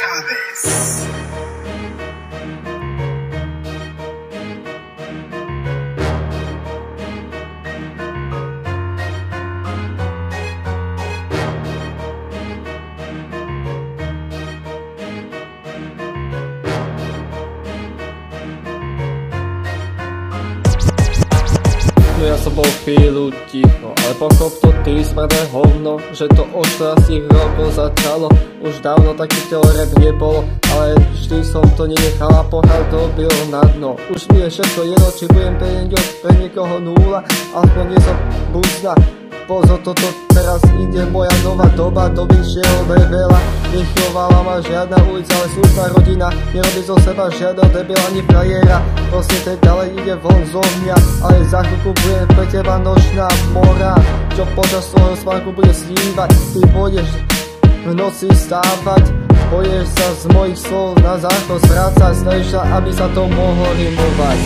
Chávez. No ja som bol chvíľu ticho, ale pochop to ty smrdé hovno, že to o 14 rokov začalo. Už dávno taký teorem nebolo, ale vždy som to nenechal a pohľad dobil na dno. Už mi je všetko jedno, či budem pre niekoho nula, aspoň nie som buzna. Pozor, toto teraz ide moja nová doba, do vyššieho levela. Nechylovala ma žiadna ulica, ale slušná rodina. Nerobí zo seba žiadna debil ani frajera. Proste teď ďalej ide von zo mňa, ale za chvíľku bude pre teba nočná mora, čo počas svojho spánku bude snívať. Ty pôjdeš v noci stávať, pôjdeš sa z mojich slov na záchod strácať. Snažíš sa, aby sa to mohlo rimovať.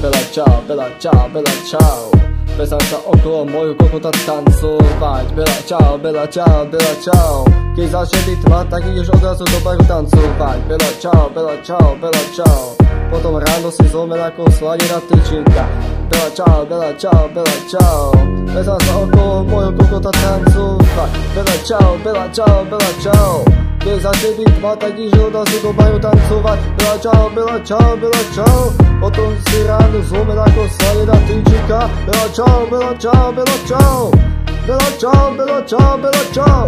Bela čau, bela čau, bela čau. Bezám sa okolo moju kokota tancovať. Bela čau, bela čau, bela čau. Keď začne byť tma, tak ideš odrazu do baru tancovať. Bela čau, bela čau, bela čau. Potom ráno si zlomen ako sladená tyčinka. Bela čau, bela čau, bela čau. Bezám sa okolo moju kokota tancovať. Bela čau, bela čau, bela čau. Keď začne byť tma, tak ideš odrazu do baru tancovať. Bela čau, bela čau, bela čau. Potom si ráno zlomen ako sladená tyčinka. Bela čau, bela čau, bela čau. Bela čau, bela čau, bela čau.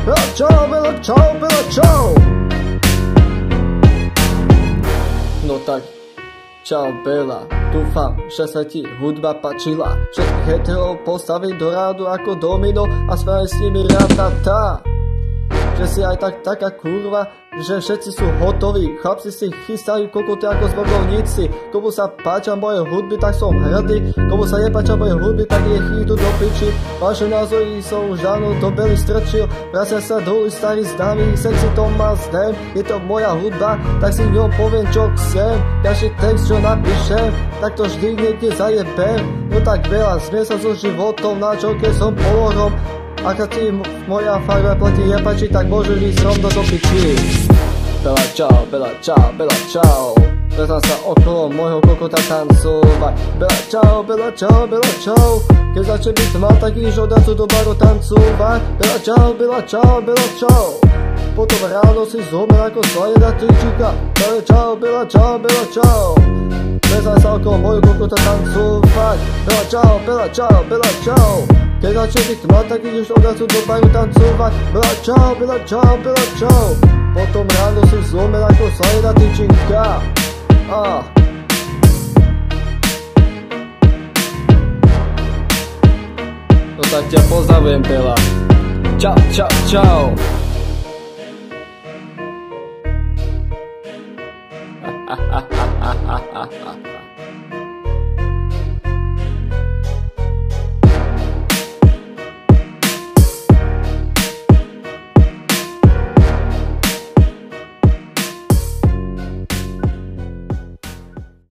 Bela čau, bela čau, bela čau. No tak, čau Bela, dúfam, že sa ti hudba páčila. Všetkých heterov postaviť do rádu ako domino a spraviť s nimi ratata. Že si aj tak taká kurva, že všetci sú hotoví. Chlapci si chystajú kokoty ako zbobrovníci. Komu sa páčia moje hudby, tak som hrdý. Komu sa nepáčia moje hudby, tak je chýdu do piči. Vaše názory som už dávno do bely strčil. Vracia sa do ulic starý známy, sexy Thomas Dem. Je to moja hudba, tak si ňom poviem čo chcem. Každý text čo napíšem, tak to vždy niekde zajebem. No tak veľa, smie sa so životom, na čo keď som polorom. Ak sa ti moja farba platí nepačí, tak môžeš ísť rom do piči. Bela čau, bela čau, bela čau. Bezám sa okolo môjho kokota tancovať. Bela čau, bela čau, bela čau. Keď začne byť tma, tak ideš odrazu do baru tancovať. Bela čau, bela čau, bela čau. Potom ráno si zlomen ako sladená tyčinka. Bela čau, bela čau, bela čau. Bezám sa okolo môjho kokota tancovať. Bela čau, bela čau, bela čau. Keď začne byť tma, tak ideš odrazu do baru tancovať. Bela čau, bela čau, bela čau. Potom ráno si zlomen ako sladená tyčinka. No tak ťa pozdravujem, Bela. Čau, čau, čau.